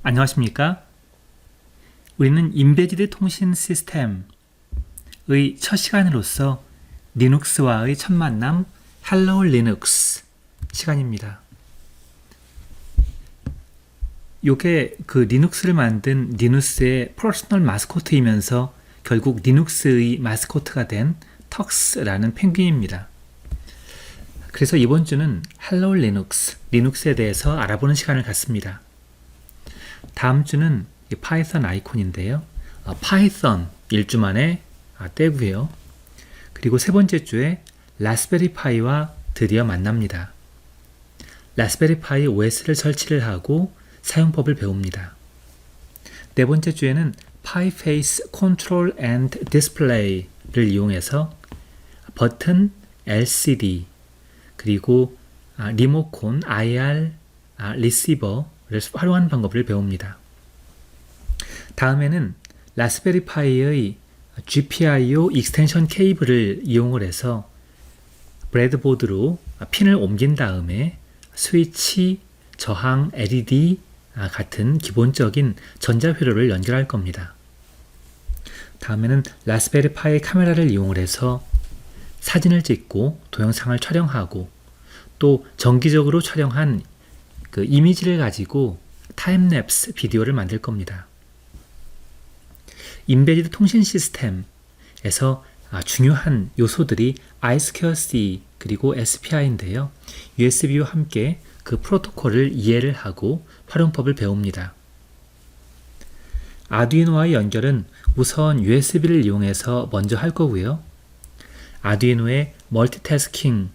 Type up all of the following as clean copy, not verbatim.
안녕하십니까? 우리는 임베디드 통신 시스템의 첫 시간으로서 리눅스와의 첫 만남 Hello Linux 시간입니다. 요게 그 리눅스를 만든 리눅스의 퍼스널 마스코트이면서 결국 리눅스의 마스코트가 된 턱스라는 펭귄입니다. 그래서 이번 주는 Hello Linux, 리눅스에 대해서 알아보는 시간을 갖습니다. 다음 주는 파이썬 아이콘인데요. 파이썬 1주 만에 떼고요. 그리고 세 번째 주에 라스베리 파이와 드디어 만납니다. 라스베리 파이 OS를 설치를 하고 사용법을 배웁니다. 네 번째 주에는 파이페이스 컨트롤 앤드 디스플레이를 이용해서 버튼, LCD, 그리고 리모콘, IR, 리시버를 활용하는 방법을 배웁니다. 다음에는 라스베리 파이의 GPIO 익스텐션 케이블을 이용을 해서 브레드보드로 핀을 옮긴 다음에 스위치, 저항, LED 같은 기본적인 전자회로를 연결할 겁니다. 다음에는 라스베리 파이 카메라를 이용을 해서 사진을 찍고 동영상을 촬영하고 또 정기적으로 촬영한 그 이미지를 가지고 타임랩스 비디오를 만들 겁니다. 임베디드 통신 시스템에서 중요한 요소들이 I2C 그리고 SPI인데요. USB와 함께 그 프로토콜을 이해를 하고 활용법을 배웁니다. 아두이노와의 연결은 우선 USB를 이용해서 먼저 할 거고요. 아두이노의 멀티태스킹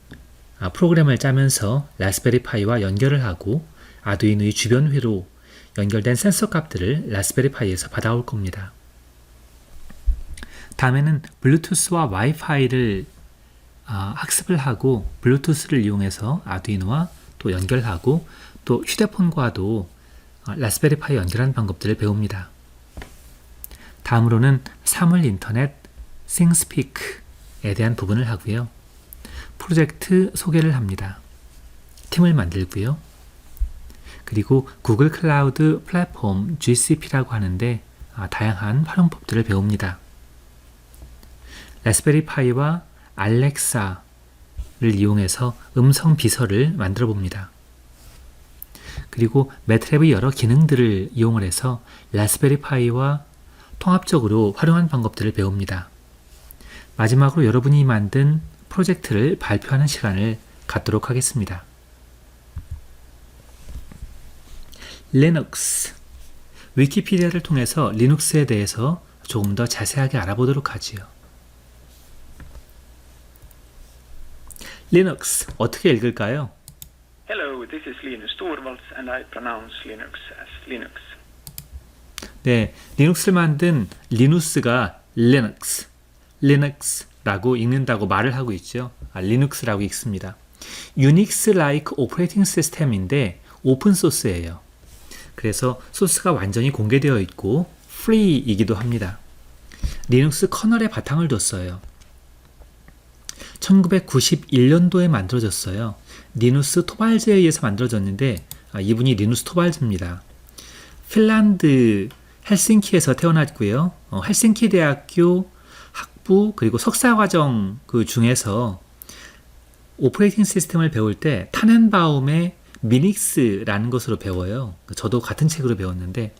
프로그램을 짜면서 라스베리 파이와 연결을 하고 아두이노의 주변 회로 연결된 센서 값들을 라스베리 파이에서 받아올 겁니다. 다음에는 블루투스와 와이파이를 학습을 하고 블루투스를 이용해서 아두이노와 또 연결하고 또 휴대폰과도 라스베리 파이 연결하는 방법들을 배웁니다. 다음으로는 사물 인터넷, 싱스피크에 대한 부분을 하고요. 프로젝트 소개를 합니다. 팀을 만들고요. 그리고 구글 클라우드 플랫폼 GCP라고 하는데 다양한 활용법들을 배웁니다. 라스베리 파이와 알렉사를 이용해서 음성 비서를 만들어 봅니다. 그리고 매트랩의 여러 기능들을 이용을 해서 라스베리 파이와 통합적으로 활용하는 방법들을 배웁니다. 마지막으로 여러분이 만든 프로젝트를 발표하는 시간을 갖도록 하겠습니다. 리눅스. 위키피디아를 통해서 리눅스에 대해서 조금 더 자세하게 알아보도록 하지요. 리눅스 어떻게 읽을까요? Hello, this is Linus Torvalds and I pronounce Linux as Linux. 네, 리눅스를 만든 리누스가 리눅스라고 읽는다고 말을 하고 있죠. 리눅스라고 읽습니다. 유닉스-like 오퍼레이팅 시스템인데 오픈 소스예요. 그래서 소스가 완전히 공개되어 있고 프리이기도 합니다. 리눅스 커널에 바탕을 뒀어요. 1991년도에 만들어졌어요. 리누스 토발즈에 의해서 만들어졌는데 이분이 리누스 토발즈입니다. 핀란드 헬싱키에서 태어났고요. 헬싱키 대학교 학부 그리고 석사과정 그 중에서 오퍼레이팅 시스템을 배울 때 타넨바움의 미닉스라는 것으로 배워요. 저도 같은 책으로 배웠는데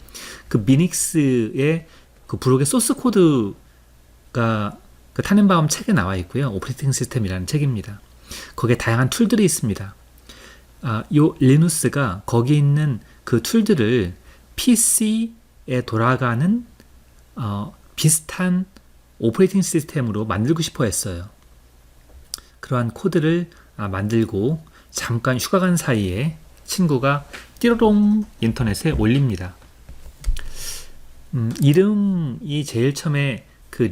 그 미닉스의 그 브록의 소스 코드가 그 타넨바움 책에 나와 있고요. 오퍼레이팅 시스템이라는 책입니다. 거기에 다양한 툴들이 있습니다. 요 리누스가 거기 있는 그 툴들을 PC에 돌아가는 비슷한 오퍼레이팅 시스템으로 만들고 싶어 했어요. 그러한 코드를 만들고 잠깐 휴가 간 사이에 친구가 띠로롱 인터넷에 올립니다. 이름이 제일 처음에 그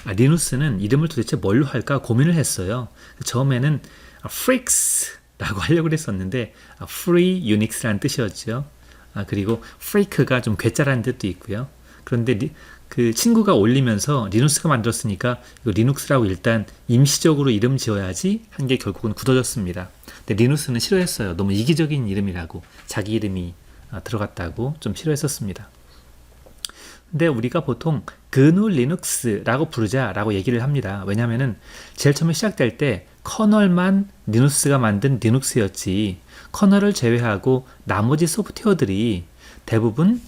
리누스는 이름을 도대체 뭘로 할까 고민을 했어요. 처음에는 freaks라고 하려고 그랬었는데 free unix라는 뜻이었죠. 그리고 freak가 좀 괴짜라는 뜻도 있고요. 그런데 그 친구가 올리면서 리누스가 만들었으니까 이거 리눅스라고 일단 임시적으로 이름 지어야지 한 게 결국은 굳어졌습니다. 근데 리누스는 싫어했어요. 너무 이기적인 이름이라고. 자기 이름이 들어갔다고 좀 싫어했었습니다. 근데 우리가 보통 GNU 리눅스라고 부르자라고 얘기를 합니다. 왜냐면은 제일 처음에 시작될 때 커널만 리눅스가 만든 리눅스였지, 커널을 제외하고 나머지 소프트웨어들이 대부분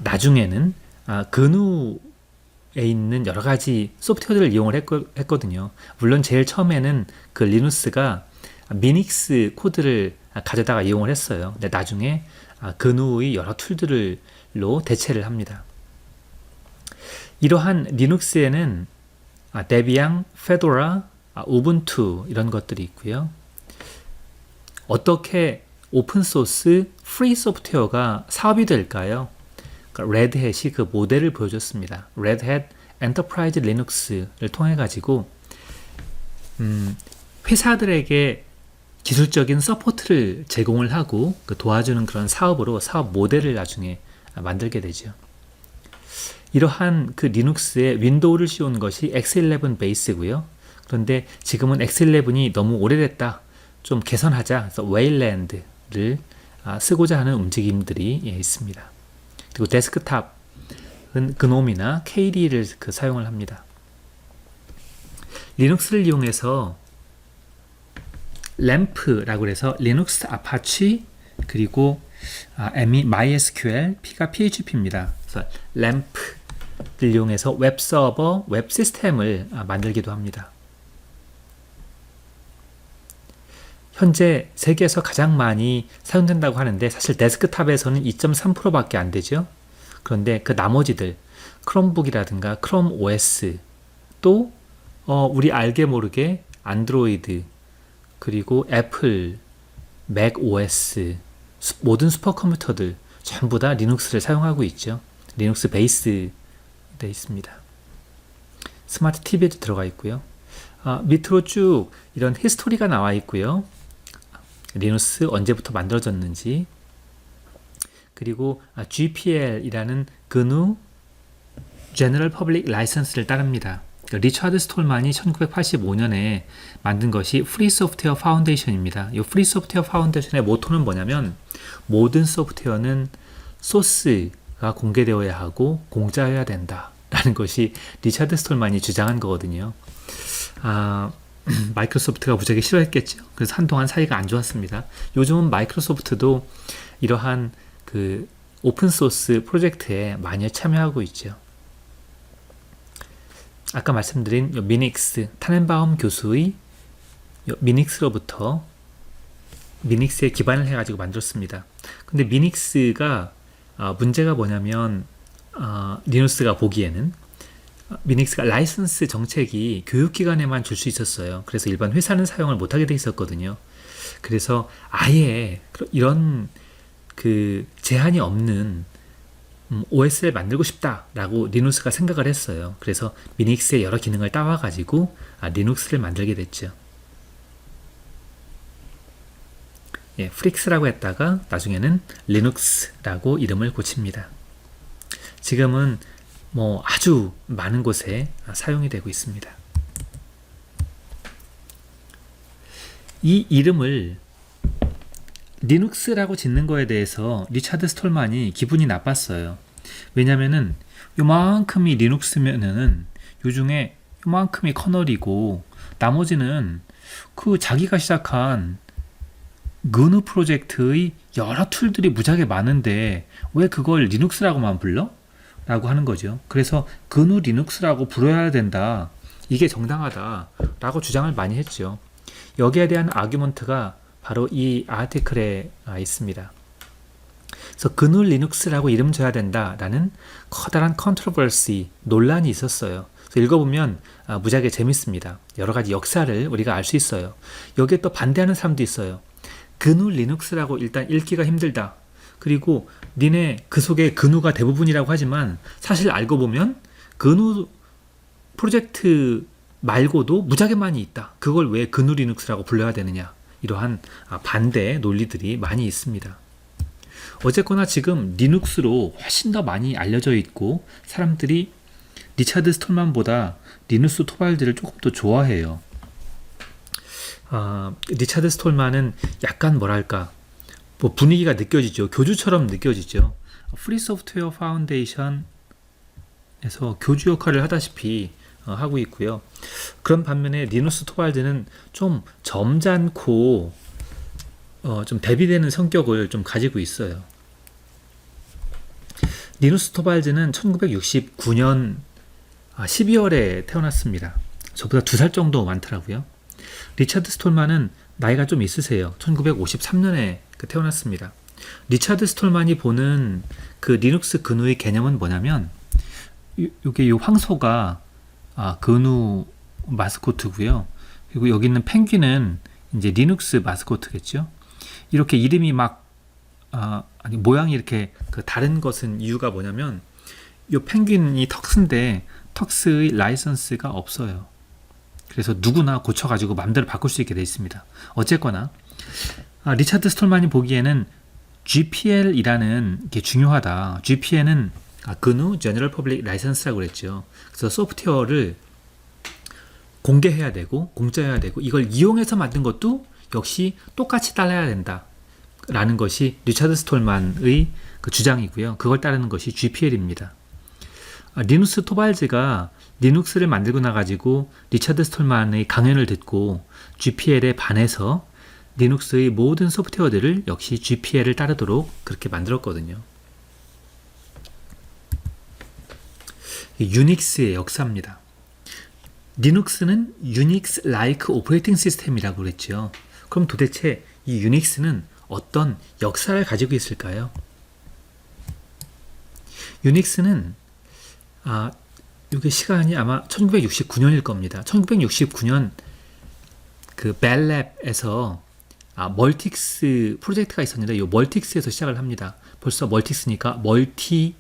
나중에는 GNU에 있는 여러 가지 소프트웨어들을 이용을 했거든요. 물론 제일 처음에는 그 리눅스가 미닉스 코드를 가져다가 이용을 했어요. 근데 나중에 GNU의 여러 툴들로 대체를 합니다. 이러한 리눅스에는 데비안, 페도라, 우분투 이런 것들이 있고요. 어떻게 오픈소스 프리 소프트웨어가 사업이 될까요? 그러니까 레드햇이 그 모델을 보여줬습니다. 레드햇 엔터프라이즈 리눅스를 통해 가지고 회사들에게 기술적인 서포트를 제공을 하고 도와주는 그런 사업으로 사업 모델을 나중에 만들게 되죠. 이러한 그 리눅스에 윈도우를 씌운 것이 X11 베이스고요. 그런데 지금은 X11이 너무 오래됐다, 좀 개선하자, 그래서 웨일랜드를 쓰고자 하는 움직임들이 있습니다. 그리고 데스크탑은 그놈이나 KDE를 사용을 합니다. 리눅스를 이용해서 램프라고 해서 리눅스 아파치, 그리고 M이 MySQL, P가 PHP입니다. 그래서 램프를 이용해서 웹 서버, 웹 시스템을 만들기도 합니다. 현재 세계에서 가장 많이 사용된다고 하는데 사실 데스크탑에서는 2.3%밖에 안 되죠. 그런데 그 나머지들 크롬북이라든가 크롬 OS, 또 우리 알게 모르게 안드로이드, 그리고 애플, 맥 OS, 모든 슈퍼컴퓨터들 전부 다 리눅스를 사용하고 있죠. 리눅스 베이스 되어 있습니다. 스마트 TV에도 들어가 있고요. 밑으로 쭉 이런 히스토리가 나와 있고요. 리눅스 언제부터 만들어졌는지, 그리고 GPL이라는 GNU General Public License를 따릅니다. 리처드 스톨만이 1985년에 만든 것이 프리 소프트웨어 파운데이션입니다. 이 프리 소프트웨어 파운데이션의 모토는 뭐냐면 모든 소프트웨어는 소스가 공개되어야 하고 공짜여야 된다 라는 것이 리처드 스톨만이 주장한 거거든요. 마이크로소프트가 무지하게 싫어했겠죠. 그래서 한동안 사이가 안 좋았습니다. 요즘은 마이크로소프트도 이러한 그 오픈소스 프로젝트에 많이 참여하고 있죠. 아까 말씀드린 미닉스, 타넨바움 교수의 미닉스로부터 미닉스에 기반을 해가지고 만들었습니다. 근데 미닉스가 문제가 뭐냐면 리눅스가 보기에는 미닉스가 라이선스 정책이 교육기관에만 줄 수 있었어요. 그래서 일반 회사는 사용을 못하게 돼 있었거든요. 그래서 아예 이런 그 제한이 없는 OS를 만들고 싶다라고 리눅스가 생각을 했어요. 그래서 미닉스의 여러 기능을 따와가지고 리눅스를 만들게 됐죠. 프릭스라고 했다가 나중에는 리눅스라고 이름을 고칩니다. 지금은 뭐 아주 많은 곳에 사용이 되고 있습니다. 이 이름을 리눅스라고 짓는 거에 대해서 리차드 스톨만이 기분이 나빴어요. 왜냐면은 요만큼이 리눅스면은 요 중에 요만큼이 커널이고 나머지는 그 자기가 시작한 GNU 프로젝트의 여러 툴들이 무지하게 많은데 왜 그걸 리눅스라고만 불러? 라고 하는 거죠. 그래서 GNU 리눅스라고 불러야 된다, 이게 정당하다 라고 주장을 많이 했죠. 여기에 대한 아규먼트가 바로 이 아티클에 있습니다. 그래서 GNU 리눅스라고 이름 줘야 된다라는 커다란 컨트로버시, 논란이 있었어요. 그래서 읽어보면 무지하게 재밌습니다. 여러 가지 역사를 우리가 알 수 있어요. 여기에 또 반대하는 사람도 있어요. GNU 리눅스라고 일단 읽기가 힘들다. 그리고 니네 그 속에 GNU가 대부분이라고 하지만 사실 알고 보면 GNU 프로젝트 말고도 무지하게 많이 있다. 그걸 왜 GNU 리눅스라고 불러야 되느냐. 이러한 반대 논리들이 많이 있습니다. 어쨌거나 지금 리눅스로 훨씬 더 많이 알려져 있고 사람들이 리차드 스톨만보다 리눅스 토발들을 조금 더 좋아해요. 리차드 스톨만은 약간 뭐랄까 뭐 분위기가 느껴지죠. 교주처럼 느껴지죠. 프리 소프트웨어 파운데이션에서 교주 역할을 하다시피 하고 있고요. 그런 반면에 리누스 토발드는 좀 점잖고 좀 대비되는 성격을 좀 가지고 있어요. 리누스 토발드는 1969년 12월에 태어났습니다. 저보다 2살 정도 많더라고요. 리차드 스톨만은 나이가 좀 있으세요. 1953년에 태어났습니다. 리차드 스톨만이 보는 그 리눅스 그누의 개념은 뭐냐면 요게 요 황소가 그누 마스코트고요. 그리고 여기 있는 펭귄은 이제 리눅스 마스코트겠죠. 이렇게 이름이 아니 모양이 이렇게 다른 것은 이유가 뭐냐면 요 펭귄이 턱스인데 턱스의 라이선스가 없어요. 그래서 누구나 고쳐가지고 마음대로 바꿀 수 있게 돼 있습니다. 어쨌거나 리차드 스톨만이 보기에는 GPL이라는 게 중요하다. GPL은 GNU General Public License라고 그랬죠. 그래서 소프트웨어를 공개해야 되고 공짜해야 되고 이걸 이용해서 만든 것도 역시 똑같이 따라야 된다. 라는 것이 리차드 스톨만의 그 주장이고요. 그걸 따르는 것이 GPL입니다. 리누스 토발즈가 리눅스를 만들고 나가지고 리차드 스톨만의 강연을 듣고 GPL에 반해서 리눅스의 모든 소프트웨어들을 역시 GPL을 따르도록 그렇게 만들었거든요. 유닉스의 역사입니다. 리눅스는 유닉스-like 오퍼레이팅 시스템이라고 그랬죠. 그럼 도대체 이 유닉스는 어떤 역사를 가지고 있을까요? 유닉스는 이게 시간이 아마 1969년일 겁니다. 1969년 그 벨랩에서 멀틱스 프로젝트가 있었는데 이 멀틱스에서 시작을 합니다. 벌써 멀틱스니까 멀티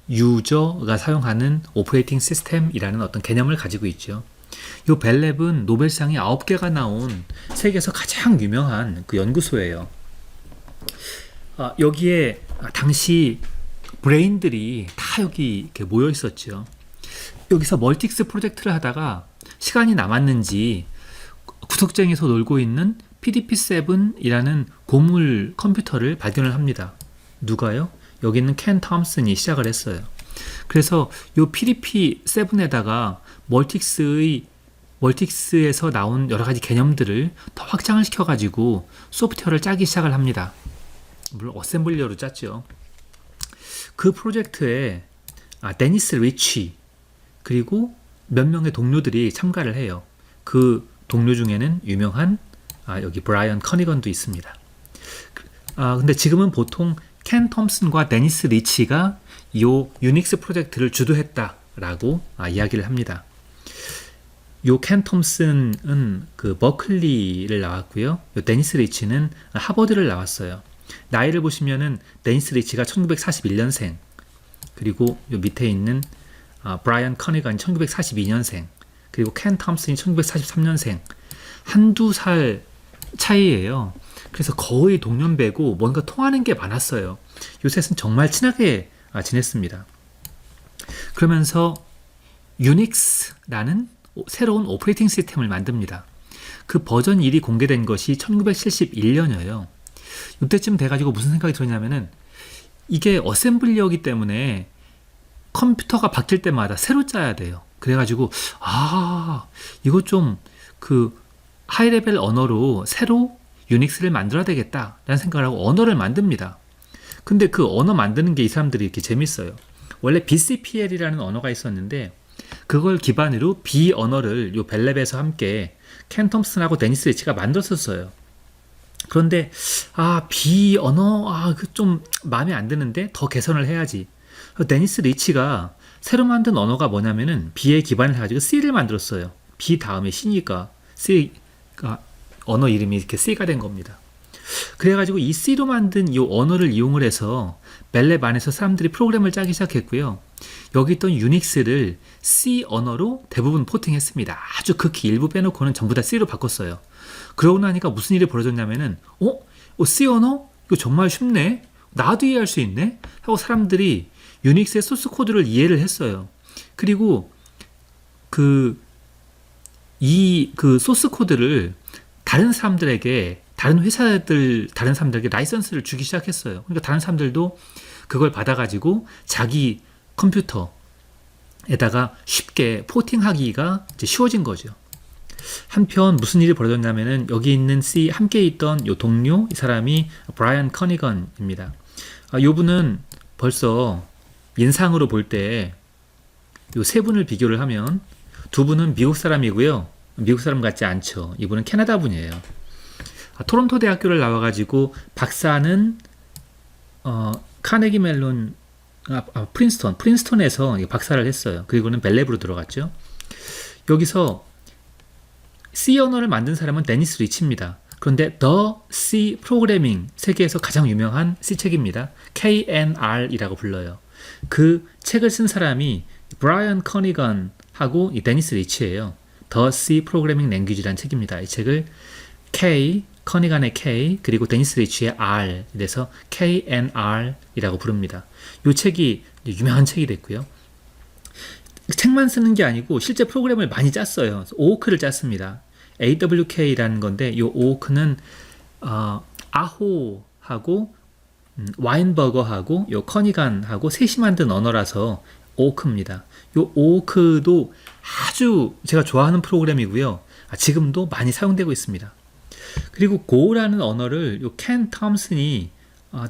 유저가 사용하는 오퍼레이팅 시스템이라는 어떤 개념을 가지고 있죠. 이 벨랩은 노벨상이 9개가 나온 세계에서 가장 유명한 그 연구소예요. 여기에 당시 브레인들이 다 여기 이렇게 모여 있었죠. 여기서 멀틱스 프로젝트를 하다가 시간이 남았는지 구석쟁이에서 놀고 있는 PDP-7이라는 고물 컴퓨터를 발견을 합니다. 누가요? 여기 있는 켄 톰슨이 시작을 했어요. 그래서 이 PDP-7에다가 멀틱스에서 나온 여러 가지 개념들을 더 확장을 시켜가지고 소프트웨어를 짜기 시작을 합니다. 물론 어셈블리어로 짰죠. 그 프로젝트에 데니스 리치 그리고 몇 명의 동료들이 참가를 해요. 그 동료 중에는 유명한 여기 브라이언 커니건도 있습니다. 근데 지금은 보통 켄 톰슨과 데니스 리치가 이 유닉스 프로젝트를 주도했다라고 이야기를 합니다. 요 켄 톰슨은 그 버클리를 나왔고요. 요 데니스 리치는 하버드를 나왔어요. 나이를 보시면은 데니스 리치가 1941년생 그리고 요 밑에 있는 브라이언 커니건이 1942년생 그리고 켄 톰슨이 1943년생 한두 살 차이예요. 그래서 거의 동년배고 뭔가 통하는 게 많았어요. 요 셋은 정말 친하게 지냈습니다. 그러면서 유닉스라는 새로운 오퍼레이팅 시스템을 만듭니다. 그 버전 1이 공개된 것이 1971년이에요. 이때쯤 돼가지고 무슨 생각이 들었냐면은 이게 어셈블리어기 때문에 컴퓨터가 바뀔 때마다 새로 짜야 돼요. 그래가지고 이거 좀 그 하이레벨 언어로 새로 유닉스를 만들어야 되겠다라는 생각을 하고 언어를 만듭니다. 근데 그 언어 만드는 게 이 사람들이 이렇게 재밌어요. 원래 BCPL이라는 언어가 있었는데 그걸 기반으로 B 언어를 요 벨랩에서 함께 켄 톰슨하고 데니스 리치가 만들었었어요. 그런데 B 언어 그 좀 마음에 안 드는데 더 개선을 해야지. 데니스 리치가 새로 만든 언어가 뭐냐면은 B에 기반을 해가지고 C를 만들었어요. B 다음에 C니까 C가 언어 이름이 이렇게 C가 된 겁니다. 그래가지고 이 C로 만든 이 언어를 이용을 해서 벨랩 안에서 사람들이 프로그램을 짜기 시작했고요. 여기 있던 유닉스를 C 언어로 대부분 포팅했습니다. 아주 극히 일부 빼놓고는 전부 다 C로 바꿨어요. 그러고 나니까 무슨 일이 벌어졌냐면은 C 언어? 이거 정말 쉽네? 나도 이해할 수 있네? 하고 사람들이 유닉스의 소스 코드를 이해를 했어요. 그리고 그 소스 코드를 다른 사람들에게 다른 회사들, 다른 사람들에게 라이선스를 주기 시작했어요. 그러니까 다른 사람들도 그걸 받아가지고 자기 컴퓨터에다가 쉽게 포팅하기가 이제 쉬워진 거죠. 한편 무슨 일이 벌어졌냐면은 여기 있는 C 함께 있던 요 동료 이 사람이 브라이언 커니건입니다. 요 분은 벌써 인상으로 볼 때 요 세 분을 비교를 하면 두 분은 미국 사람이고요. 미국 사람 같지 않죠. 이분은 캐나다 분이에요. 토론토 대학교를 나와가지고 박사는 카네기 멜론 프린스턴에서 박사를 했어요. 그리고는 벨랩으로 들어갔죠. 여기서 C 언어를 만든 사람은 데니스 리치입니다. 그런데 The C 프로그래밍 세계에서 가장 유명한 C 책입니다. KNR이라고 불러요. 그 책을 쓴 사람이 브라이언 커니건하고 이 데니스 리치예요. The C 프로그래밍 랭귀지라는 책입니다. 이 책을 K 커니건의 K 그리고 데니스 리치의 R 이래서 KNR이라고 부릅니다. 이 책이 유명한 책이 됐고요. 책만 쓰는 게 아니고 실제 프로그램을 많이 짰어요. 오크를 짰습니다. AWK라는 건데 이 오크는 아호하고 와인버거하고 요 커니건하고 셋이 만든 언어라서 오크입니다. 요 오크도 아주 제가 좋아하는 프로그램이고요. 지금도 많이 사용되고 있습니다. 그리고 고라는 언어를 요 켄 톰슨이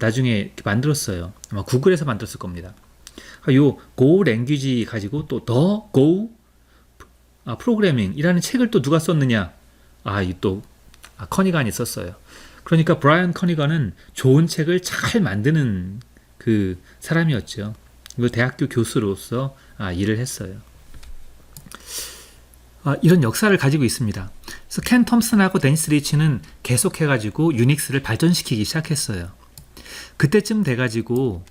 나중에 만들었어요. 아마 구글에서 만들었을 겁니다. 요 고 랭귀지 가지고 또 더 고 프로그래밍이라는 책을 또 누가 썼느냐? 또 커니건이 썼어요. 그러니까 브라이언 커니건은 좋은 책을 잘 만드는 그 사람이었죠. 그리고 대학교 교수로서 일을 했어요. 이런 역사를 가지고 있습니다. 그래서 켄 톰슨하고 데니스 리치는 계속해가지고 유닉스를 발전시키기 시작했어요. 그때쯤 돼가지고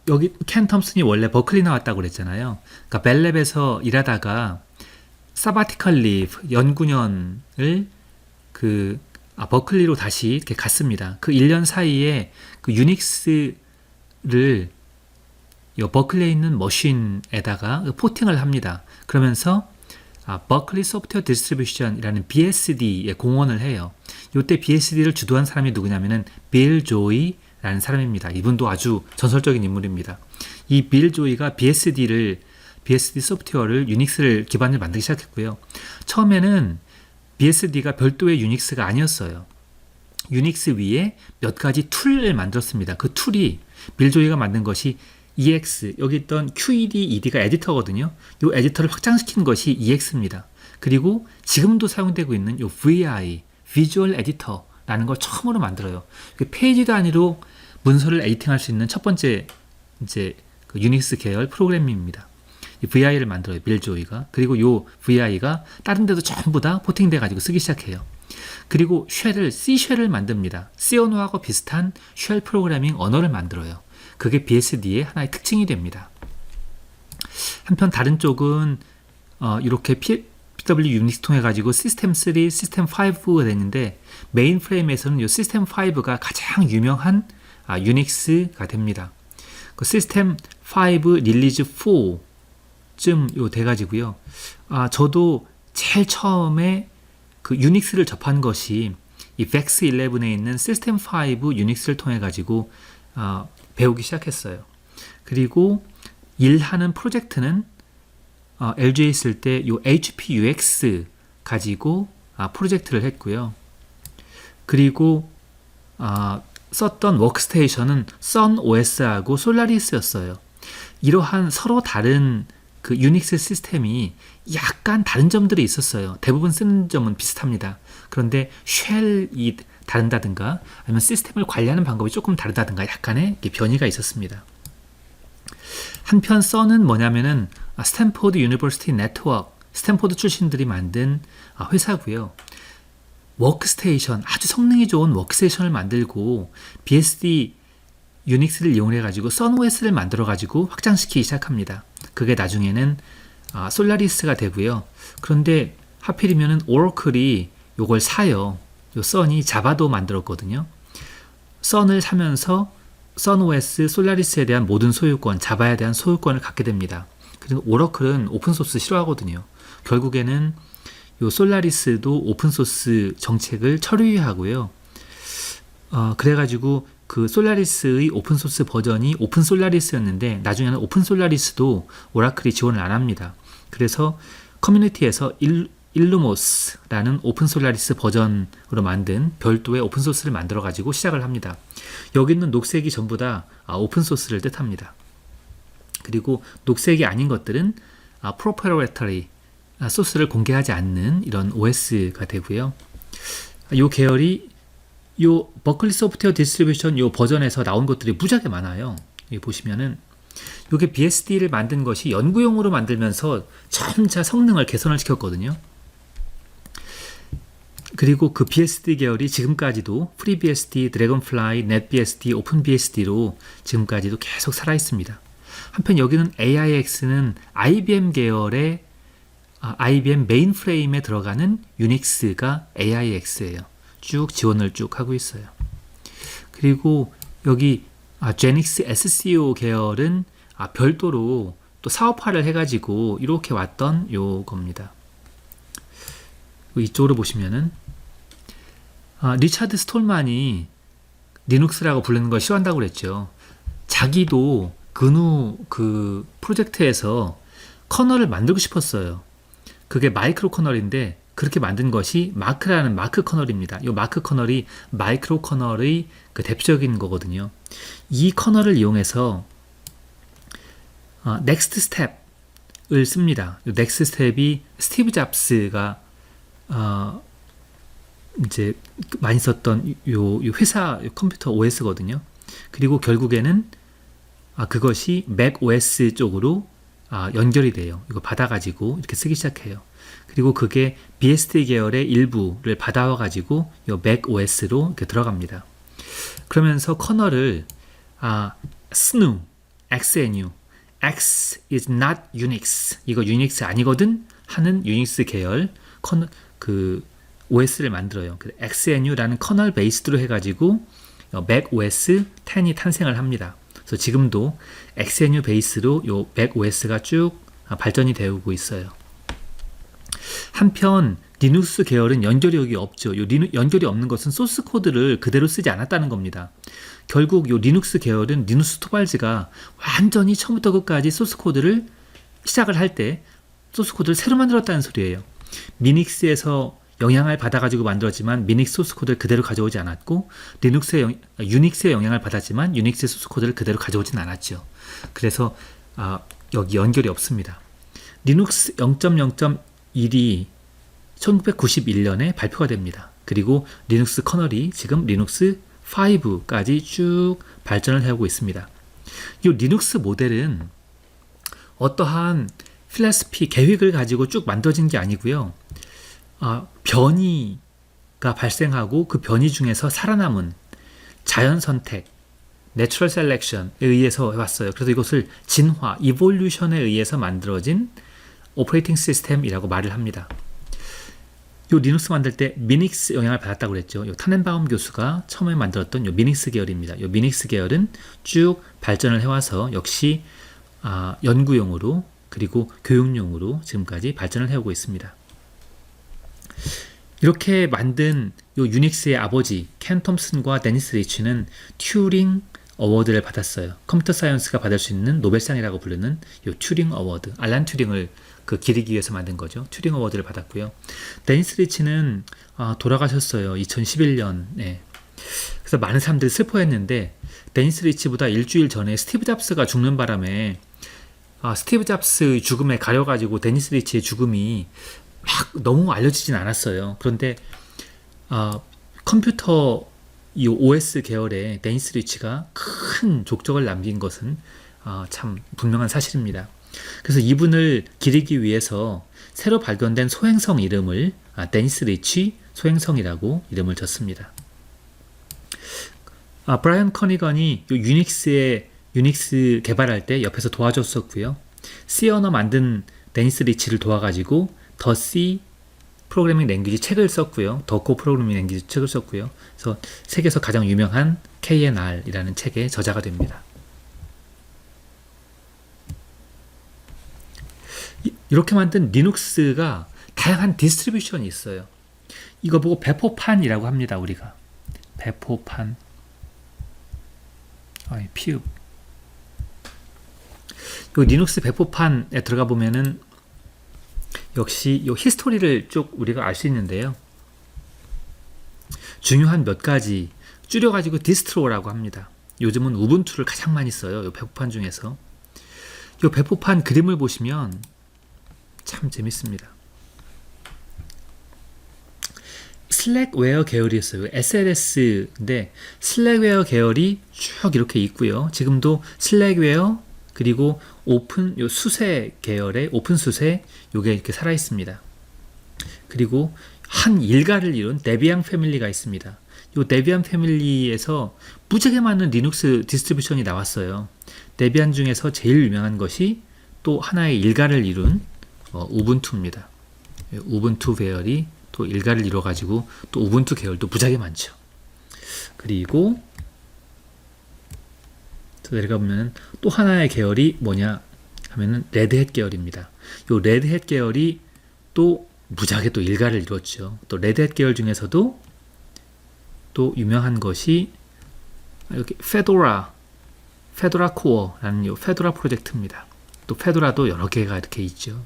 여기 켄 톰슨이 원래 버클리 나왔다고 그랬잖아요. 그러니까 벨랩에서 일하다가 사바티컬 리브 연구년을 버클리로 다시 이렇게 갔습니다. 그 1년 사이에 그 유닉스를 이 버클리에 있는 머신에다가 포팅을 합니다. 그러면서 버클리 소프트웨어 디스트리뷰션이라는 BSD에 공헌을 해요. 이때 BSD를 주도한 사람이 누구냐면은 빌 조이라는 사람입니다. 이분도 아주 전설적인 인물입니다. 이 빌 조이가 BSD 소프트웨어를 유닉스를 기반을 만들기 시작했고요. 처음에는 BSD가 별도의 유닉스가 아니었어요. 유닉스 위에 몇 가지 툴을 만들었습니다. 그 툴이 빌 조이가 만든 것이 EX, 여기 있던 QED, ED가 에디터거든요. 이 에디터를 확장시킨 것이 EX입니다. 그리고 지금도 사용되고 있는 이 VI, Visual Editor라는 걸 처음으로 만들어요. 페이지 단위로 문서를 에디팅할 수 있는 첫 번째 이제 그 유닉스 계열 프로그램입니다. 이 VI를 만들어요, 빌 조이가. 그리고 이 VI가 다른 데도 전부 다 포팅돼 가지고 쓰기 시작해요. 그리고 C 쉘을 만듭니다. C 언어하고 비슷한 쉘 프로그래밍 언어를 만들어요. 그게 BSD의 하나의 특징이 됩니다. 한편 다른 쪽은 이렇게 PW 유닉스 통해 가지고 시스템 3, 시스템 5가 됐는데 메인 프레임에서는 이 시스템 5가 가장 유명한 유닉스가 됩니다. 그 시스템 5 릴리즈 4쯤 돼 가지고요. 저도 제일 처음에 그 유닉스를 접한 것이 이 VEX 11에 있는 시스템 5 유닉스를 통해 가지고 배우기 시작했어요. 그리고 일하는 프로젝트는 LG에 있을 때 이 HP UX 가지고 프로젝트를 했고요. 그리고 썼던 워크스테이션은 SunOS하고 솔라리스였어요. 이러한 서로 다른 그 유닉스 시스템이 약간 다른 점들이 있었어요. 대부분 쓰는 점은 비슷합니다. 그런데 쉘이 다른다든가 아니면 시스템을 관리하는 방법이 조금 다르다든가 약간의 변이가 있었습니다. 한편 Sun은 뭐냐면은 스탠포드 유니버시티 네트워크, 스탠포드 출신들이 만든 회사고요. 워크스테이션, 아주 성능이 좋은 워크스테이션을 만들고 BSD 유닉스를 이용해 가지고 SunOS를 만들어 가지고 확장시키기 시작합니다. 그게 나중에는 솔라리스가 되고요. 그런데 하필이면은 오라클이 요걸 사요. 요 Sun이 자바도 만들었거든요. Sun을 사면서 SunOS, 솔라리스에 대한 모든 소유권, 자바에 대한 소유권을 갖게 됩니다. 그리고 오라클은 오픈소스 싫어하거든요. 결국에는 요 솔라리스도 오픈소스 정책을 철회하고요. 그래가지고 그 솔라리스의 오픈소스 버전이 오픈 솔라리스였는데 나중에는 오픈 솔라리스도 오라클이 지원을 안 합니다. 그래서 커뮤니티에서 일루모스라는 오픈 솔라리스 버전으로 만든 별도의 오픈소스를 만들어 가지고 시작을 합니다. 여기 있는 녹색이 전부 다 오픈소스를 뜻합니다. 그리고 녹색이 아닌 것들은 proprietary 소스를 공개하지 않는 이런 OS가 되고요. 이 계열이 요 버클리 소프트웨어 디스트리뷰션 요 버전에서 나온 것들이 무지하게 많아요. 여기 보시면은 요게 BSD를 만든 것이 연구용으로 만들면서 점차 성능을 개선을 시켰거든요. 그리고 그 BSD 계열이 지금까지도 FreeBSD, 드래곤플라이, NetBSD, OpenBSD로 지금까지도 계속 살아 있습니다. 한편 여기는 AIX는 IBM 계열의 IBM 메인프레임에 들어가는 유닉스가 AIX예요. 쭉 지원을 쭉 하고 있어요. 그리고 여기 제닉스 SCO 계열은 별도로 또 사업화를 해가지고 이렇게 왔던 요겁니다. 이쪽으로 보시면은 리차드 스톨만이 리눅스라고 부르는 걸 싫어한다고 그랬죠. 자기도 근우 그 프로젝트에서 커널을 만들고 싶었어요. 그게 마이크로 커널인데 그렇게 만든 것이 마크라는 마크 커널입니다. 이 마크 커널이 마이크로 커널의 그 대표적인 거거든요. 이 커널을 이용해서 넥스트 스텝을 씁니다. 이 넥스트 스텝이 스티브 잡스가 이제 많이 썼던 요 회사 컴퓨터 OS거든요. 그리고 결국에는 그것이 맥 OS 쪽으로 연결이 돼요. 이거 받아가지고 이렇게 쓰기 시작해요. 그리고 그게 BSD 계열의 일부를 받아와가지고 이 맥 OS로 이렇게 들어갑니다. 그러면서 커널을 SNU, XNU, X is not Unix, 이거 유닉스 아니거든 하는 유닉스 계열 그 OS를 만들어요. XNU라는 커널 베이스로 해가지고 맥 OS 10이 탄생을 합니다. 그래서 지금도 XNU 베이스로 요 맥 OS가 쭉 발전이 되고 있어요. 한편 리눅스 계열은 연결력이 없죠. 요 연결이 없는 것은 소스 코드를 그대로 쓰지 않았다는 겁니다. 결국 요 리눅스 계열은 리누스 토발즈가 완전히 처음부터 끝까지 소스 코드를 시작을 할 때 소스 코드를 새로 만들었다는 소리예요. 미닉스에서 영향을 받아가지고 만들었지만 미닉스 소스 코드를 그대로 가져오지 않았고 유닉스의 영향을 받았지만 유닉스의 소스 코드를 그대로 가져오진 않았죠. 그래서 여기 연결이 없습니다. 리눅스 0.0.1이 1991년에 발표가 됩니다. 그리고 리눅스 커널이 지금 리눅스 5까지 쭉 발전을 해오고 있습니다. 이 리눅스 모델은 어떠한 필라스피 계획을 가지고 쭉 만들어진 게 아니고요. 변이가 발생하고 그 변이 중에서 살아남은 자연 선택, 내추럴 셀렉션에 의해서 해왔어요. 그래서 이것을 진화, 이볼루션에 의해서 만들어진 오퍼레이팅 시스템이라고 말을 합니다. 요 리눅스 만들 때 미닉스 영향을 받았다고 그랬죠. 요 타넨바움 교수가 처음에 만들었던 요 미닉스 계열입니다. 요 미닉스 계열은 쭉 발전을 해와서 역시 연구용으로 그리고 교육용으로 지금까지 발전을 해오고 있습니다. 이렇게 만든 요 유닉스의 아버지 켄 톰슨과 데니스 리치는 튜링 어워드를 받았어요. 컴퓨터 사이언스가 받을 수 있는 노벨상이라고 부르는 요 튜링 어워드, 알란 튜링을 기리기 위해서 만든 거죠. 튜링 어워드를 받았고요. 데니스 리치는 돌아가셨어요. 2011년에. 그래서 많은 사람들이 슬퍼했는데 데니스 리치보다 일주일 전에 스티브 잡스가 죽는 바람에 스티브 잡스의 죽음에 가려가지고 데니스 리치의 죽음이 막 너무 알려지진 않았어요. 그런데 컴퓨터 이 OS 계열의 데니스 리치가 큰 족적을 남긴 것은 참 분명한 사실입니다. 그래서 이분을 기리기 위해서 새로 발견된 소행성 이름을 데니스 리치 소행성이라고 이름을 줬습니다. 브라이언 커니건이 유닉스 개발할 때 옆에서 도와줬었고요. C 언어 만든 데니스 리치를 도와가지고 더 C 프로그래밍 랭귀지 책을 썼고요. 더 고 프로그래밍 랭귀지 책을 썼고요. 그래서 세계에서 가장 유명한 KNR이라는 책의 저자가 됩니다. 이렇게 만든 리눅스가 다양한 디스트리뷰션이 있어요. 이거 보고 배포판이라고 합니다. 우리가 배포판. 피읍. 요 리눅스 배포판에 들어가 보면은 역시 요 히스토리를 쭉 우리가 알 수 있는데요. 중요한 몇 가지 줄여가지고 디스트로라고 합니다. 요즘은 우분투를 가장 많이 써요. 요 배포판 중에서. 요 배포판 그림을 보시면 참 재밌습니다. 슬랙웨어 계열이 있어요. SLS인데 슬랙웨어 계열이 쭉 이렇게 있고요. 지금도 슬랙웨어 그리고 오픈 요 수세 계열의 오픈 수세 요게 이렇게 살아 있습니다. 그리고 한 일가를 이룬 데비안 패밀리가 있습니다. 요 데비안 패밀리에서 무지하게 많은 리눅스 디스트리뷰션이 나왔어요. 데비안 중에서 제일 유명한 것이 또 하나의 일가를 이룬 우분투입니다. 우분투 계열이 또 일가를 이뤄가지고 또 우분투 계열도 무지하게 많죠. 그리고 또 내려가 보면 또 하나의 계열이 뭐냐 하면은 레드햇 계열입니다. 요 레드햇 계열이 또 무지하게 또 일가를 이뤘죠. 또 레드햇 계열 중에서도 또 유명한 것이 이렇게 페도라 코어라는 요 페도라 프로젝트입니다. 또 페도라도 여러 개가 이렇게 있죠.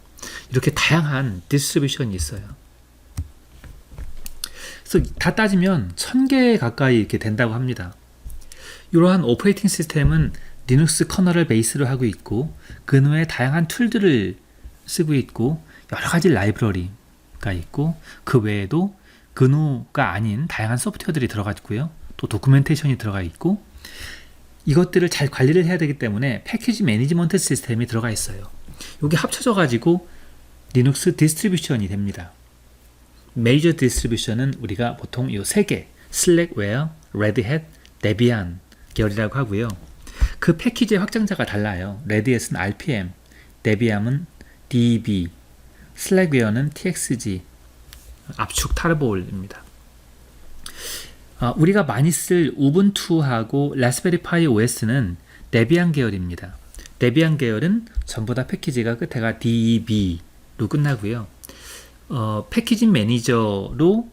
이렇게 다양한 디스트리뷰션이 있어요. 그래서 다 따지면 1000개 가까이 이렇게 된다고 합니다. 이러한 오퍼레이팅 시스템은 리눅스 커널을 베이스로 하고 있고 그 외에 다양한 툴들을 쓰고 있고 여러 가지 라이브러리가 있고 그 외에도 GNU가 아닌 다양한 소프트웨어들이 들어가 있고요. 또 도큐멘테이션이 들어가 있고 이것들을 잘 관리를 해야 되기 때문에 패키지 매니지먼트 시스템이 들어가 있어요. 이게 합쳐져 가지고 리눅스 디스트리뷰션이 됩니다. 메이저 디스트리뷰션은 우리가 보통 이 세 개, 슬랙웨어, 레드햇, 데비안 계열이라고 하고요. 그 패키지의 확장자가 달라요. 레드햇은 RPM, 데비안은 DB, 슬랙웨어는 TXG, 압축 타르볼입니다. 우리가 많이 쓸 우분투하고 라스베리 파이 OS는 데비안 계열입니다. 데비안 계열은 전부 다 패키지가 끝에가 DB로 끝나고요. 패키지 매니저로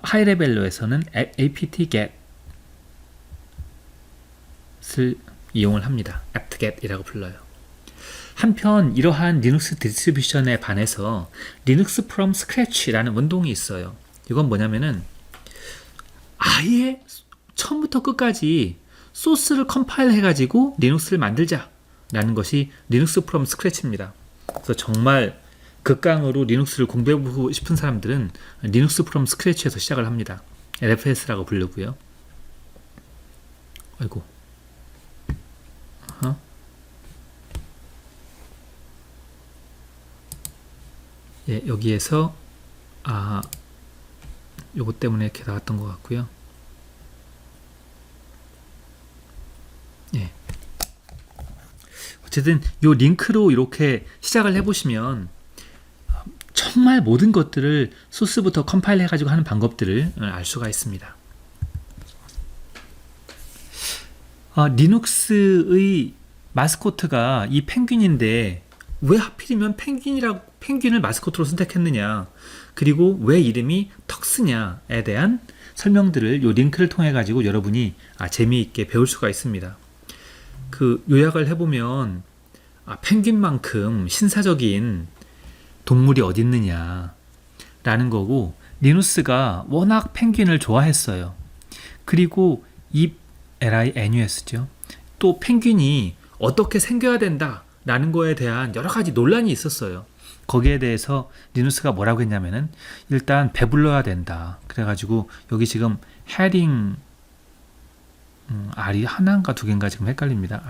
하이 레벨로에서는 apt-get을 이용을 합니다. apt-get이라고 불러요. 한편 이러한 리눅스 디스트리뷰션에 반해서 리눅스 from scratch라는 운동이 있어요. 이건 뭐냐면은 아예 처음부터 끝까지 소스를 컴파일 해가지고 리눅스를 만들자라는 것이 리눅스 from scratch입니다. 그래서 정말 극강으로 리눅스를 공부해보고 싶은 사람들은 리눅스 프롬 스크래치에서 시작을 합니다. LFS라고 부르고요. 아이고. 예, 여기에서 요것 때문에 이렇게 나왔던 것 같고요. 예. 어쨌든 요 링크로 이렇게 시작을 해보시면 정말 모든 것들을 소스부터 컴파일 해가지고 하는 방법들을 알 수가 있습니다. 리눅스의 마스코트가 이 펭귄인데 왜 하필이면 펭귄을 마스코트로 선택했느냐, 그리고 왜 이름이 턱스냐에 대한 설명들을 이 링크를 통해 가지고 여러분이 재미있게 배울 수가 있습니다. 그 요약을 해보면 펭귄만큼 신사적인 동물이 어디 있느냐 라는 거고, 리누스가 워낙 펭귄을 좋아했어요. 그리고 이 LINUS죠. 또 펭귄이 어떻게 생겨야 된다 라는 거에 대한 여러 가지 논란이 있었어요. 거기에 대해서 리누스가 뭐라고 했냐면은 일단 배불러야 된다. 그래가지고 여기 지금 해링 알이 하나인가 두 개인가 지금 헷갈립니다.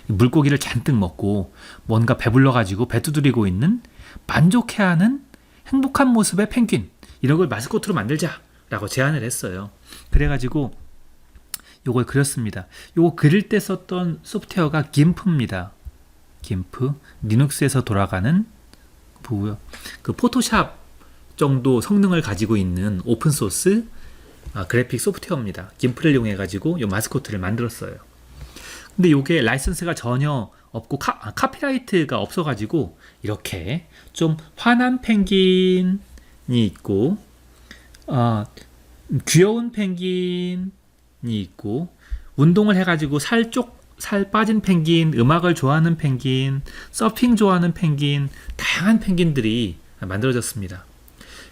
물고기를 잔뜩 먹고 뭔가 배불러가지고 배 두드리고 있는 만족해하는 행복한 모습의 펭귄, 이런 걸 마스코트로 만들자라고 제안을 했어요. 그래가지고 요걸 그렸습니다. 요거 그릴 때 썼던 소프트웨어가 GIMP입니다. GIMP, 리눅스에서 돌아가는 보고요. 그 포토샵 정도 성능을 가지고 있는 오픈소스 그래픽 소프트웨어입니다. GIMP를 이용해 가지고 요 마스코트를 만들었어요. 근데 요게 라이선스가 전혀 없고 카피라이트가 없어가지고 이렇게 좀 화난 펭귄, 있고, 귀여운 펭귄이 있고, 운동을 해가지고 살 빠진 펭귄, 음악을 좋아하는 펭귄, 서핑 좋아하는 펭귄, 다양한 펭귄들이 만들어졌습니다.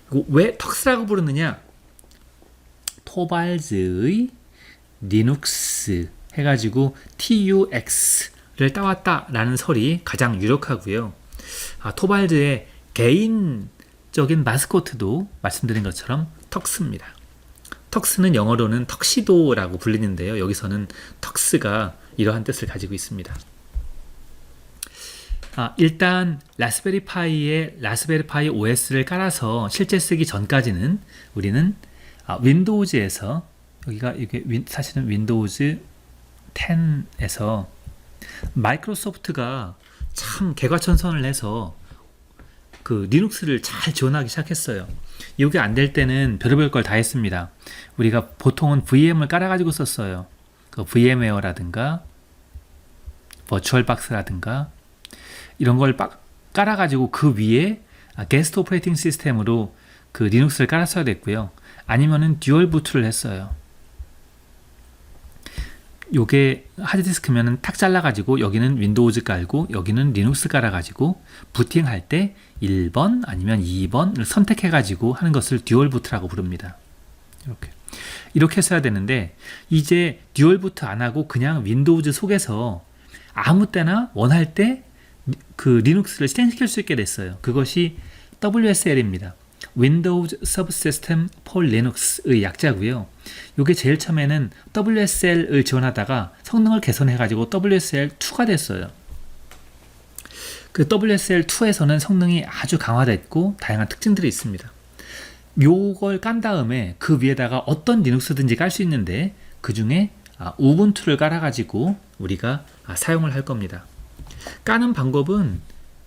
그리고 왜 턱스라고 부르느냐? 토발즈의 리눅스 해가지고 TUX를 따왔다라는 설이 가장 유력하고요. 토발즈의 개인적인 마스코트도 말씀드린 것처럼 턱스입니다. 턱스는 영어로는 턱시도라고 불리는데요. 여기서는 턱스가 이러한 뜻을 가지고 있습니다. 일단 라스베리 파이에 라스베리 파이 OS를 깔아서 실제 쓰기 전까지는 우리는 윈도우즈에서 여기가 이게 사실은 윈도우즈 10에서 마이크로소프트가 참 개과천선을 해서 그 리눅스를 잘 지원하기 시작했어요. 이게 안 될 때는 별의별 걸 다 했습니다. 우리가 보통은 VM을 깔아가지고 썼어요. 그 VM웨어라든가 버추얼박스라든가 이런 걸 깔아가지고 그 위에 게스트 오퍼레이팅 시스템으로 그 리눅스를 깔았어야 됐고요. 아니면은 듀얼 부트를 했어요. 요게 하드디스크면은 탁 잘라가지고 여기는 윈도우즈 깔고 여기는 리눅스 깔아가지고 부팅할 때 1번 아니면 2번을 선택해가지고 하는 것을 듀얼 부트라고 부릅니다. 이렇게 했어야 되는데 이제 듀얼 부트 안 하고 그냥 윈도우즈 속에서 아무 때나 원할 때 그 리눅스를 실행시킬 수 있게 됐어요. 그것이 WSL입니다. Windows Subsystem for Linux의 약자고요. 이게 제일 처음에는 WSL을 지원하다가 성능을 개선해가지고 WSL2가 됐어요. 그 WSL2에서는 성능이 아주 강화됐고 다양한 특징들이 있습니다. 요걸 깐 다음에 그 위에다가 어떤 리눅스든지 깔 수 있는데 그 중에 우분투를 깔아가지고 우리가 사용을 할 겁니다. 까는 방법은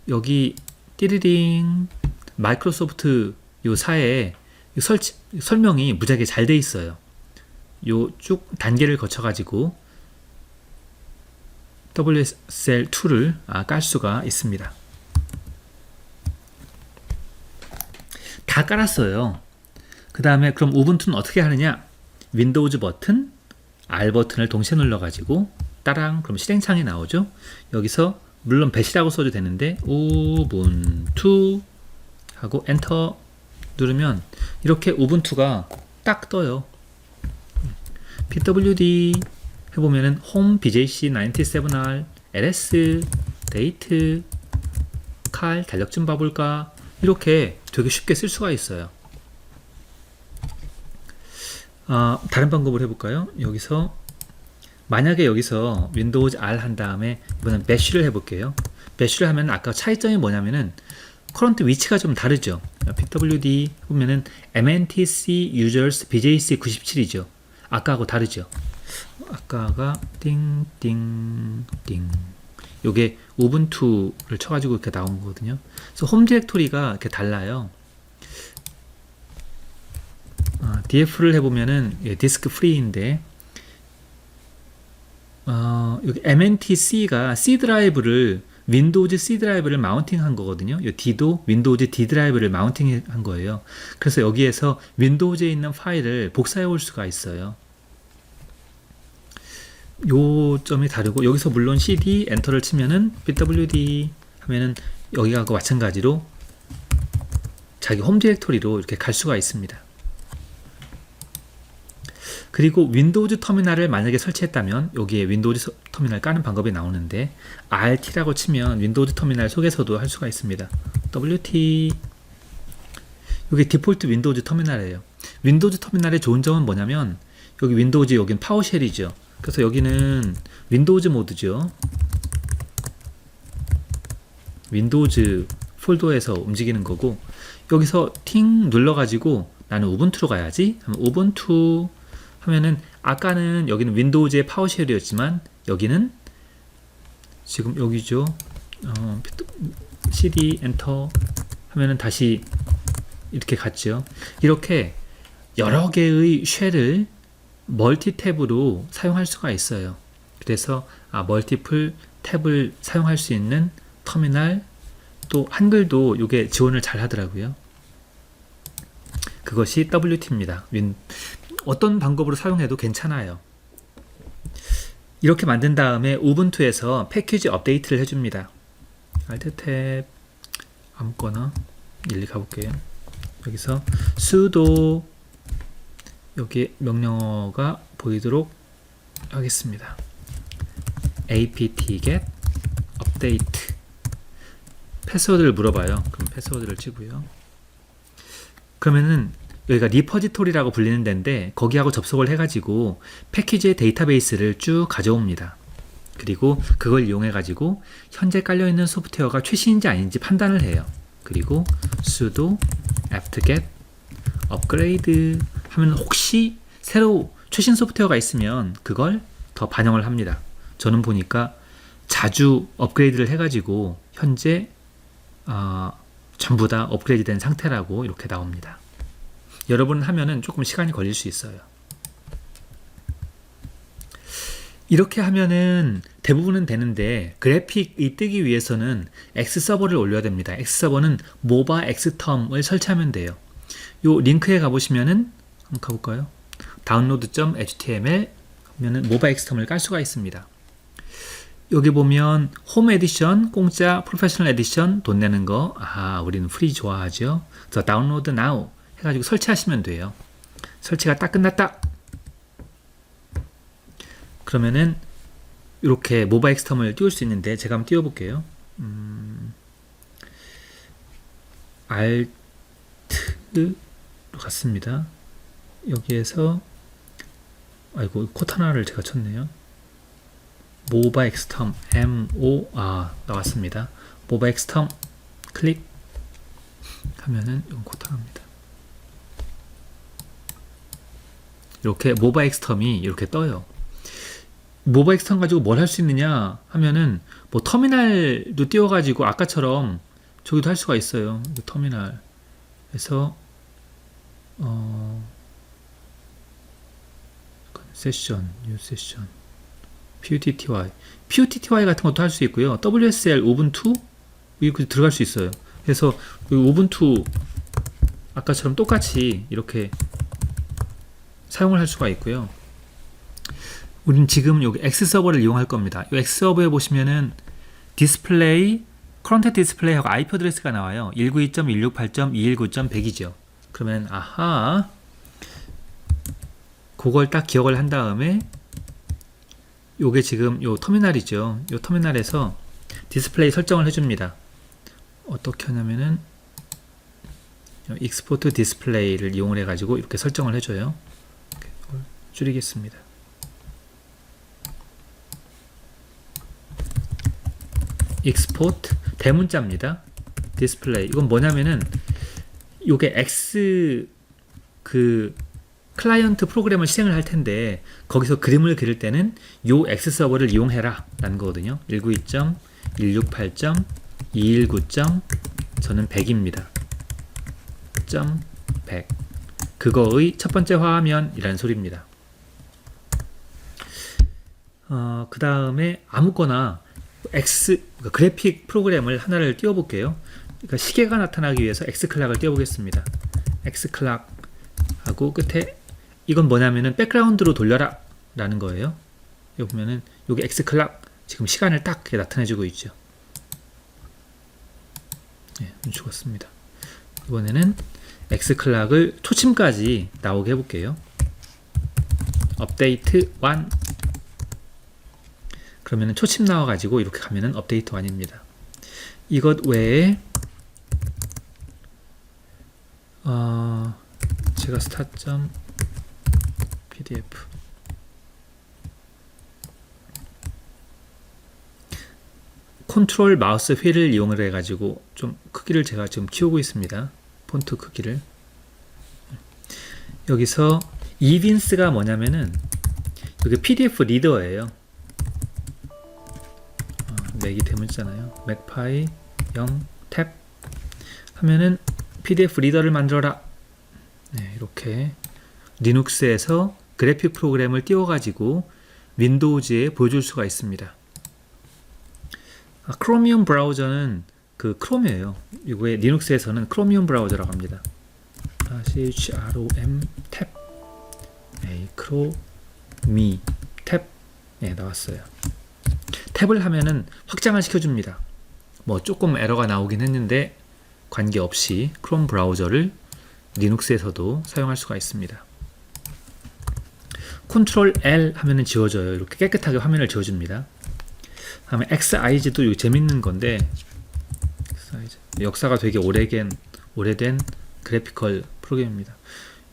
여기 띠리링 마이크로소프트 요 사에 설명이 무지하게 잘 돼 있어요. 요 쭉 단계를 거쳐가지고 WSL2를 깔 수가 있습니다. 다 깔았어요. 그 다음에 그럼 우분투는 어떻게 하느냐? 윈도우즈 버튼, R 버튼을 동시에 눌러가지고 따랑 그럼 실행창이 나오죠. 여기서 물론 배시라고 써도 되는데 우분투 하고 엔터 누르면 이렇게 우분투가 딱 떠요. pwd 해보면은 home bjc97r ls 데이트 칼 달력 좀 봐볼까 이렇게 되게 쉽게 쓸 수가 있어요. 다른 방법을 해볼까요? 만약에 여기서 윈도우즈 R 한 다음에 이번엔 배쉬를 해볼게요. 배쉬를 하면 아까 차이점이 뭐냐면은 커런트 위치가 좀 다르죠. pwd 보면은 mntc users bjc 97이죠. 아까하고 다르죠. 아까가 띵띵띵 요게 우분투를 쳐가지고 이렇게 나온 거거든요. 그래서 홈 디렉토리가 이렇게 달라요. df를 해보면은 디스크 프리인데 여기 mntc가 C 드라이브를 윈도우즈 C 드라이브를 마운팅한 거거든요. 이 D도 윈도우즈 D 드라이브를 마운팅한 거예요. 그래서 여기에서 윈도우즈에 있는 파일을 복사해 올 수가 있어요. 요 점이 다르고 여기서 물론 cd 엔터를 치면은 pwd 하면은 여기하고 마찬가지로 자기 홈 디렉토리로 이렇게 갈 수가 있습니다. 그리고 윈도우즈 터미널을 만약에 설치했다면 여기에 윈도우즈 터미널 까는 방법이 나오는데 RT라고 치면 윈도우즈 터미널 속에서도 할 수가 있습니다. WT 여기 디폴트 윈도우즈 터미널이에요. 윈도우즈 터미널의 좋은 점은 뭐냐면 여기 윈도우즈 여기는 파워쉘이죠. 그래서 여기는 윈도우즈 모드죠. 윈도우즈 폴더에서 움직이는 거고 여기서 팅 눌러가지고 나는 우분투로 가야지 하면 우분투 하면은 아까는 여기는 윈도우즈의 파워쉘이었지만 여기는 지금 여기죠. cd 엔터 하면은 다시 이렇게 갔죠. 이렇게 여러 개의 쉘을 멀티 탭으로 사용할 수가 있어요. 그래서 멀티플 탭을 사용할 수 있는 터미널 또 한글도 이게 지원을 잘 하더라고요. 그것이 WT입니다. 어떤 방법으로 사용해도 괜찮아요. 이렇게 만든 다음에 우분투에서 패키지 업데이트를 해줍니다. Alt 탭 아무거나 일리 가볼게요. 여기서 sudo 여기 명령어가 보이도록 하겠습니다. apt-get update 패스워드를 물어봐요. 그럼 패스워드를 치고요. 그러면은 여기가 리퍼지토리라고 불리는 데인데 거기하고 접속을 해가지고 패키지의 데이터베이스를 쭉 가져옵니다. 그리고 그걸 이용해가지고 현재 깔려있는 소프트웨어가 최신인지 아닌지 판단을 해요. 그리고 sudo apt-get upgrade 하면 혹시 새로 최신 소프트웨어가 있으면 그걸 더 반영을 합니다. 저는 보니까 자주 업그레이드를 해가지고 현재 전부 다 업그레이드 된 상태라고 이렇게 나옵니다. 여러분 하면은 조금 시간이 걸릴 수 있어요. 이렇게 하면은 대부분은 되는데 그래픽이 뜨기 위해서는 X서버를 올려야 됩니다. X서버는 모바 X텀을 설치하면 돼요. 요 링크에 가보시면은 한번 가볼까요? download.html 하면은 모바 X텀을 깔 수가 있습니다. 여기 보면 홈 에디션, 공짜, 프로페셔널 에디션 돈 내는 거, 우리는 프리 좋아하죠. 그래서 다운로드 now 해가지고 설치하시면 돼요. 설치가 딱 끝났다. 그러면은 이렇게 모바 엑스텀을 띄울 수 있는데 제가 한번 띄워볼게요. Alt로 갔습니다. 여기에서 아이고 코타나를 제가 쳤네요. 모바 엑스텀 MO 나왔습니다. 모바 엑스텀 클릭 하면은 이건 코타나입니다. 이렇게 모바 엑스텀이 이렇게 떠요. 모바 엑스텀 가지고 뭘 할 수 있느냐 하면은 뭐 터미널도 띄워가지고 아까처럼 저기도 할 수가 있어요. 터미널에서 세션, 뉴 세션, PUTTY 같은 것도 할 수 있고요. WSL, 우분투 이렇게 들어갈 수 있어요. 그래서 우분투 아까처럼 똑같이 이렇게 사용을 할 수가 있고요. 우린 지금 여기 X서버를 이용할 겁니다. 이 X서버에 보시면은 디스플레이, 커런트 디스플레이하고 IP 어드레스가 나와요. 192.168.219.100이죠. 그러면 그걸 딱 기억을 한 다음에 요게 지금 요 터미널이죠. 요 터미널에서 디스플레이 설정을 해줍니다. 어떻게 하냐면은 익스포트 디스플레이를 이용을 해가지고 이렇게 설정을 해줘요. 줄이겠습니다. 익스포트 대문자입니다. 디스플레이 이건 뭐냐면은 요게 X 클라이언트 프로그램을 실행을 할 텐데 거기서 그림을 그릴 때는 요 X 서버를 이용해라 라는 거거든요. 192.168.219. 저는 100입니다. 100 그거의 첫 번째 화면이라는 소리입니다. 그 다음에 아무거나 그래픽 프로그램을 하나를 띄워볼게요. 그러니까 시계가 나타나기 위해서 X클락을 띄워보겠습니다. X클락 하고 끝에 이건 뭐냐면은 백그라운드로 돌려라 라는 거예요. 여기 보면은 여기 X클락 지금 시간을 딱 나타내주고 있죠. 죽었습니다. 이번에는 X클락을 초침까지 나오게 해볼게요. 업데이트 1 그러면은 초침 나와가지고 이렇게 가면은 업데이트 1입니다. 이것 외에 제가 start.pdf 컨트롤 마우스 휠을 이용을 해가지고 좀 크기를 제가 지금 키우고 있습니다. 폰트 크기를. 여기서 evincega 뭐냐면은 여기 PDF 리더예요. 맥이 대문자잖아요. 맥파이 0 탭 하면은 PDF 리더를 만들어라. 이렇게 리눅스에서 그래픽 프로그램을 띄워가지고 윈도우즈에 보여줄 수가 있습니다. 크로미움 브라우저는 그 크롬이에요. 이거에 리눅스에서는 크로미움 브라우저라고 합니다. CHROM 탭 크로미 탭 나왔어요. 탭을 하면은 확장을 시켜줍니다. 뭐 조금 에러가 나오긴 했는데 관계없이 크롬 브라우저를 리눅스에서도 사용할 수가 있습니다. 컨트롤 L 하면은 지워져요. 이렇게 깨끗하게 화면을 지워줍니다. 다음에 XIG도 이거 재밌는 건데 역사가 되게 오래된 그래피컬 프로그램입니다.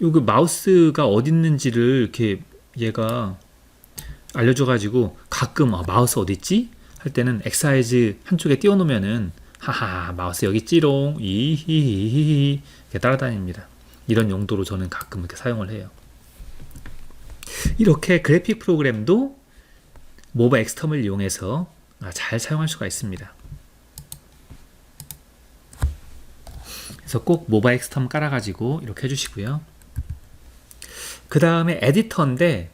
요 그 마우스가 어디 있는지를 이렇게 얘가 알려줘가지고 가끔 마우스 어디 있지? 할 때는 XIG 한쪽에 띄워놓으면은 하하 마우스 여기 있지롱 이히히히히 이렇게 따라다닙니다. 이런 용도로 저는 가끔 이렇게 사용을 해요. 이렇게 그래픽 프로그램도 모바 엑스텀을 이용해서 잘 사용할 수가 있습니다. 그래서 꼭 모바 엑스텀 깔아가지고 이렇게 해주시고요. 그 다음에 에디터인데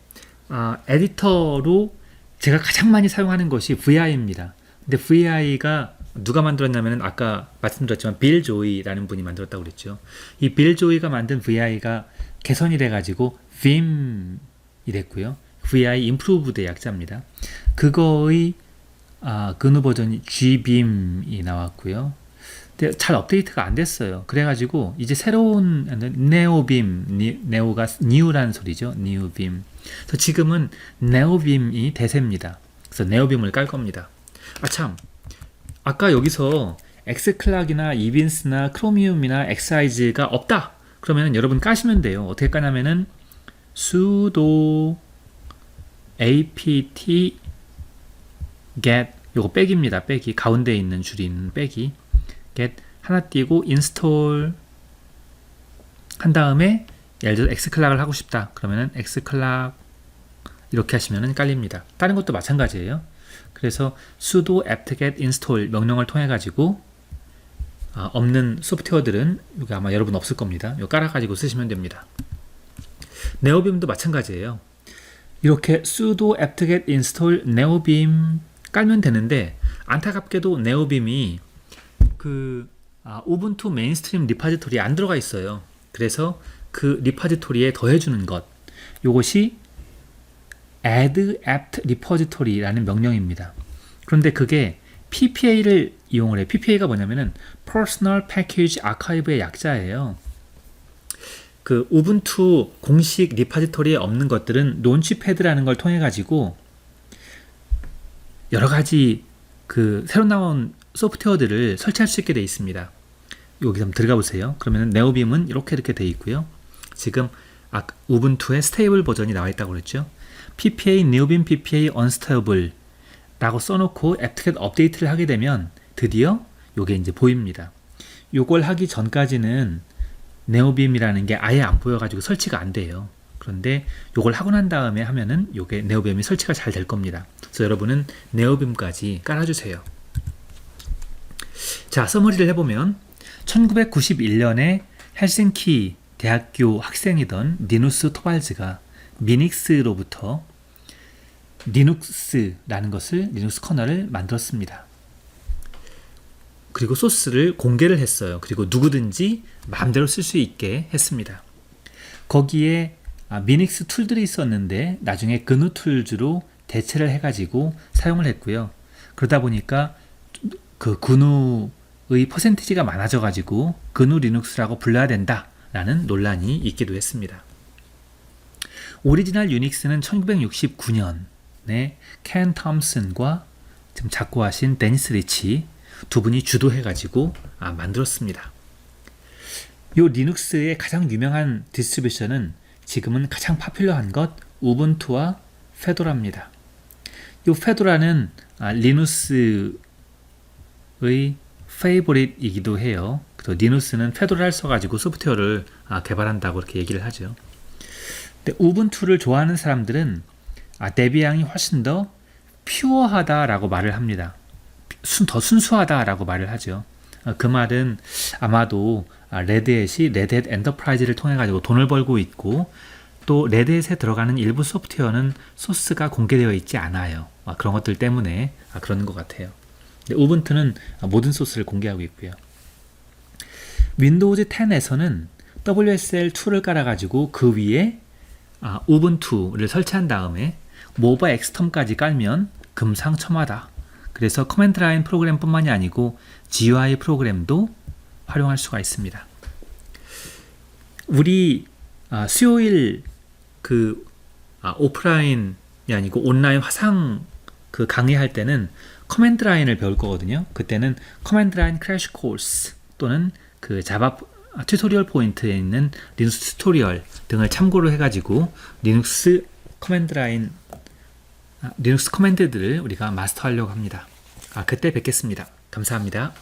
에디터로 제가 가장 많이 사용하는 것이 VI입니다. 근데 VI가 누가 만들었냐면 아까 말씀드렸지만 빌 조이라는 분이 만들었다고 그랬죠. 이 빌 조이가 만든 VI가 개선이 돼가지고 Vim이 됐고요. VI Improved의 약자입니다. 그거의 근후 버전이 Gbim이 나왔고요. 근데 잘 업데이트가 안 됐어요. 그래가지고 이제 새로운 네오빔, 네오가 new라는 소리죠. new빔. 그래서 지금은 네오빔이 대세입니다. 그래서 네오빔을 깔 겁니다. 참, 아까 여기서 엑스클락이나 이빈스나 크로미움이나 XIG가 없다. 그러면 여러분 까시면 돼요. 어떻게 까냐면은 sudo apt get 요거 백입니다. 백이 가운데 있는 줄이 있는 백이 get 하나 띄고 install 한 다음에 예를 들어 엑스클락을 하고 싶다. 그러면은 엑스클락 이렇게 하시면은 깔립니다. 다른 것도 마찬가지예요. 그래서 sudo apt-get install 명령을 통해 가지고 없는 소프트웨어들은 여기 아마 여러분 없을 겁니다. 이거 깔아 가지고 쓰시면 됩니다. 네오빔도 마찬가지예요. 이렇게 sudo apt-get install 네오빔 깔면 되는데 안타깝게도 네오빔이 우분투 메인스트림 리파지토리에 안 들어가 있어요. 그래서 그 리파지토리에 더해주는 것, 요것이 add apt repository라는 명령입니다. 그런데 그게 PPA를 이용을 해요. PPA가 뭐냐면은 Personal Package Archive의 약자예요. 그 우분투 공식 리파지토리에 없는 것들은 론치패드라는 걸 통해 가지고 여러 가지 그 새로 나온 소프트웨어들을 설치할 수 있게 되어 있습니다. 여기 한번 들어가 보세요. 그러면 네오빔은 이렇게 되어 있고요. 지금 우분투의 스테이블 버전이 나와 있다고 그랬죠. PPA, 네오빔 PPA unstable 라고 써놓고 apt-get 업데이트를 하게 되면 드디어 요게 이제 보입니다. 요걸 하기 전까지는 네오빔이라는 게 아예 안 보여가지고 설치가 안 돼요. 그런데 요걸 하고 난 다음에 하면은 요게 네오빔이 설치가 잘 될 겁니다. 그래서 여러분은 네오빔까지 깔아주세요. 자, 서머리를 해보면 1991년에 헬싱키 대학교 학생이던 리누스 토발즈가 미닉스로부터 리눅스라는 것을 리눅스 커널을 만들었습니다. 그리고 소스를 공개를 했어요. 그리고 누구든지 마음대로 쓸 수 있게 했습니다. 거기에 미닉스 툴들이 있었는데 나중에 그누 툴즈로 대체를 해가지고 사용을 했고요. 그러다 보니까 그 그누의 퍼센티지가 많아져가지고 그누 리눅스라고 불러야 된다라는 논란이 있기도 했습니다. 오리지널 유닉스는 1969년에 켄 톰슨과 지금 작고하신 데니스 리치 두 분이 주도해가지고 만들었습니다. 이 리눅스의 가장 유명한 디스트리뷰션은 지금은 가장 파퓰러한 것 우분투와 페도라입니다. 이 페도라는 리누스의 페이보릿이기도 해요. 그래서 리누스는 페도라를 써가지고 소프트웨어를 개발한다고 이렇게 얘기를 하죠. 근데 우분투를 좋아하는 사람들은 데비앙이 훨씬 더 퓨어하다라고 말을 합니다. 더 순수하다라고 말을 하죠. 그 말은 아마도 레드햇이 레드햇 엔터프라이즈를 통해 가지고 돈을 벌고 있고 또 레드햇에 들어가는 일부 소프트웨어는 소스가 공개되어 있지 않아요. 그런 것들 때문에 그러는 것 같아요. 근데 우분투는 모든 소스를 공개하고 있고요. 윈도우즈 10에서는 WSL2를 깔아가지고 그 위에 우분투를 설치한 다음에 모바 엑스텀까지 깔면 금상첨화다. 그래서 커맨드 라인 프로그램뿐만이 아니고 GUI 프로그램도 활용할 수가 있습니다. 우리 수요일 오프라인이 아니고 온라인 화상 강의할 때는 커맨드 라인을 배울 거거든요. 그때는 커맨드 라인 크래쉬 코스 또는 자바 튜토리얼 포인트에 있는 리눅스 튜토리얼 등을 참고로 해가지고 리눅스 커맨드들을 우리가 마스터하려고 합니다. 그때 뵙겠습니다. 감사합니다.